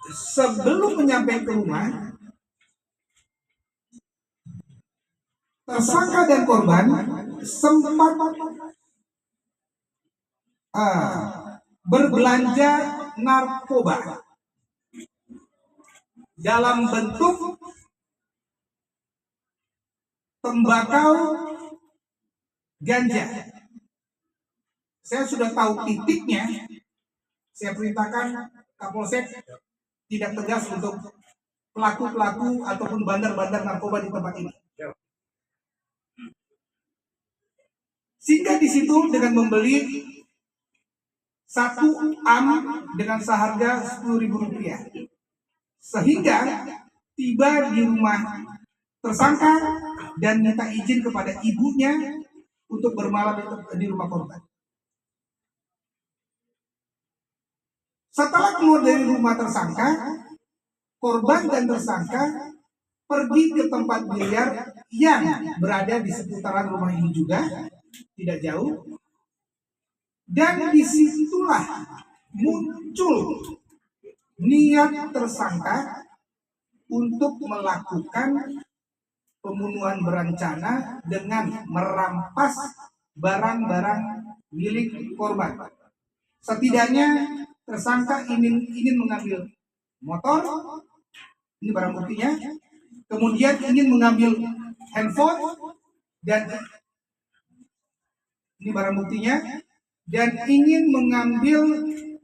sebelum menyampaikan ke rumah, tersangka dan korban sempat berbelanja narkoba dalam bentuk tembakau, ganja. Saya sudah tahu titiknya. Saya perintahkan Kapolsek tidak tegas untuk pelaku-pelaku ataupun bandar-bandar narkoba di tempat ini. Sehingga di situ dengan membeli satu am dengan seharga Rp10.000, sehingga tiba di rumah tersangka dan minta izin kepada ibunya untuk bermalam di rumah korban. Setelah keluar dari rumah tersangka, korban dan tersangka pergi ke tempat biliar yang berada di seputaran rumah ini juga, tidak jauh. Dan disitulah muncul niat tersangka untuk melakukan pembunuhan berencana dengan merampas barang-barang milik korban. Setidaknya tersangka ingin mengambil motor, ini barang buktinya, kemudian ingin mengambil handphone, dan ini barang buktinya, dan ingin mengambil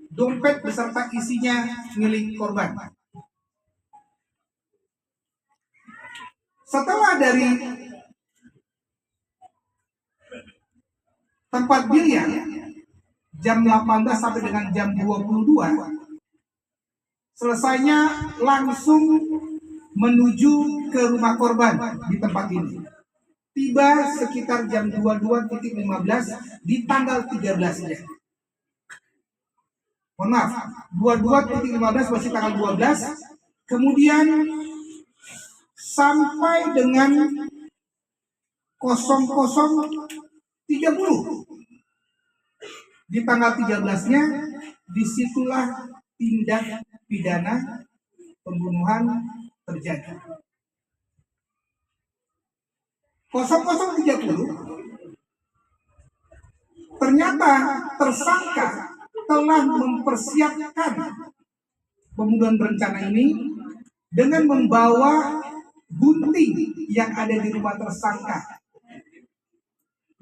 dompet beserta isinya milik korban. Setelah dari tempat biliar jam 18 sampai dengan jam 22, selesainya langsung menuju ke rumah korban di tempat ini. Tiba sekitar jam 22.15 di tanggal 13-nya. Mohon maaf, 22.15 masih tanggal 12. Kemudian sampai dengan 00.30 di tanggal 13-nya, disitulah tindak pidana pembunuhan terjadi. 00.30 ternyata tersangka telah mempersiapkan pembunuhan berencana ini dengan membawa gunting yang ada di rumah tersangka.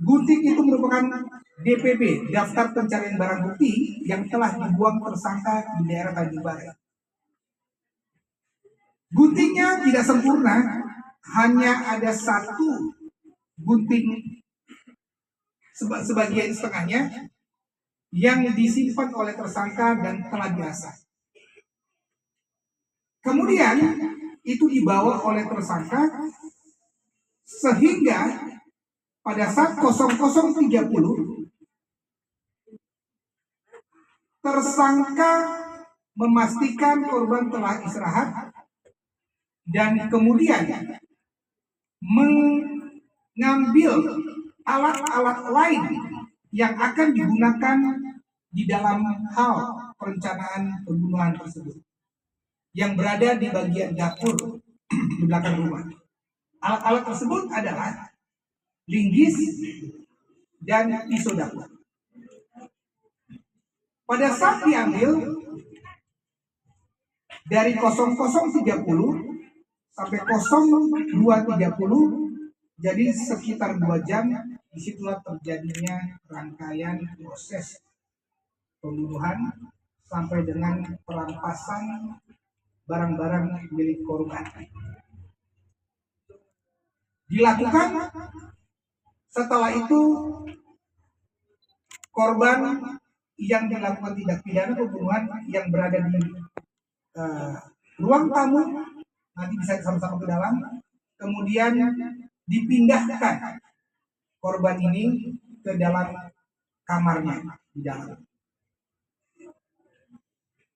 Gunting itu merupakan DPB, daftar pencarian barang bukti, yang telah dibuang tersangka di daerah Tanjung Balai. Guntingnya tidak sempurna, hanya ada satu gunting sebagian setengahnya yang disimpan oleh tersangka dan telah diasah. Kemudian itu dibawa oleh tersangka sehingga pada saat 00.30 tersangka memastikan korban telah istirahat dan kemudian mengambil alat-alat lain yang akan digunakan di dalam hal perencanaan pembunuhan tersebut, yang berada di bagian dapur di belakang rumah. Alat-alat tersebut adalah linggis dan pisau dapur. Pada saat diambil dari 00.30 sampai 02.30, jadi sekitar 2 jam, disitulah terjadinya rangkaian proses pembunuhan sampai dengan perampasan barang-barang milik korban. Dilakukan. Setelah itu korban yang dilakukan tindak pidana pembunuhan yang berada di ruang tamu, nanti bisa sama-sama ke dalam, kemudian dipindahkan korban ini ke dalam kamarnya di dalam.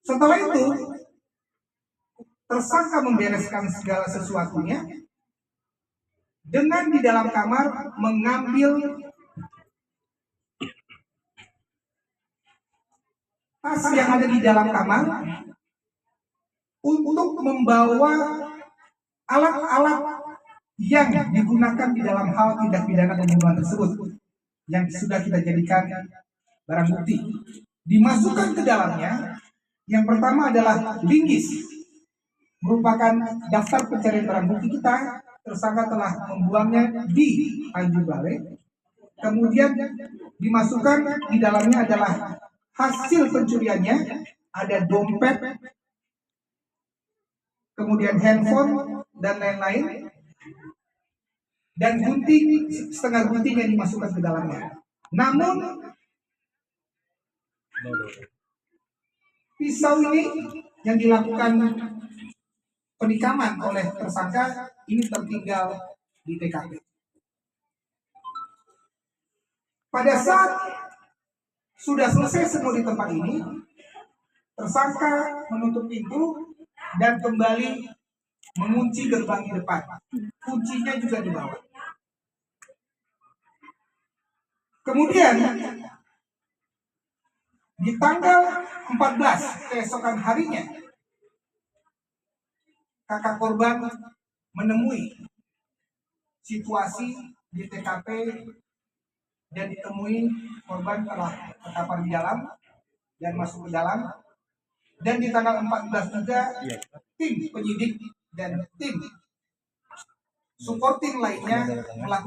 Setelah itu tersangka membereskan segala sesuatunya dengan di dalam kamar mengambil tas yang ada di dalam kamar, untuk membawa alat-alat yang digunakan di dalam hal tindak pidana pembunuhan tersebut yang sudah kita jadikan barang bukti. Dimasukkan ke dalamnya, yang pertama adalah linggis, merupakan daftar pencarian barang bukti kita. Tersangka telah membuangnya di Tanjung Balai. Kemudian dimasukkan di dalamnya adalah hasil pencuriannya, ada dompet, kemudian handphone dan lain-lain, dan gunting, setengah gunting yang dimasukkan ke dalamnya. Namun pisau ini yang dilakukan penikaman oleh tersangka ini tertinggal di TKP. Pada saat sudah selesai semua di tempat ini, tersangka menutup pintu dan kembali mengunci gerbang di depan. Kuncinya juga dibawa. Kemudian di tanggal 14 keesokan harinya, kakak korban menemui situasi di TKP dan ditemui korban telah terkapar di dalam dan masuk ke dalam. Dan di tanggal 14 juga tim penyidik dan tim supporting lainnya melakukan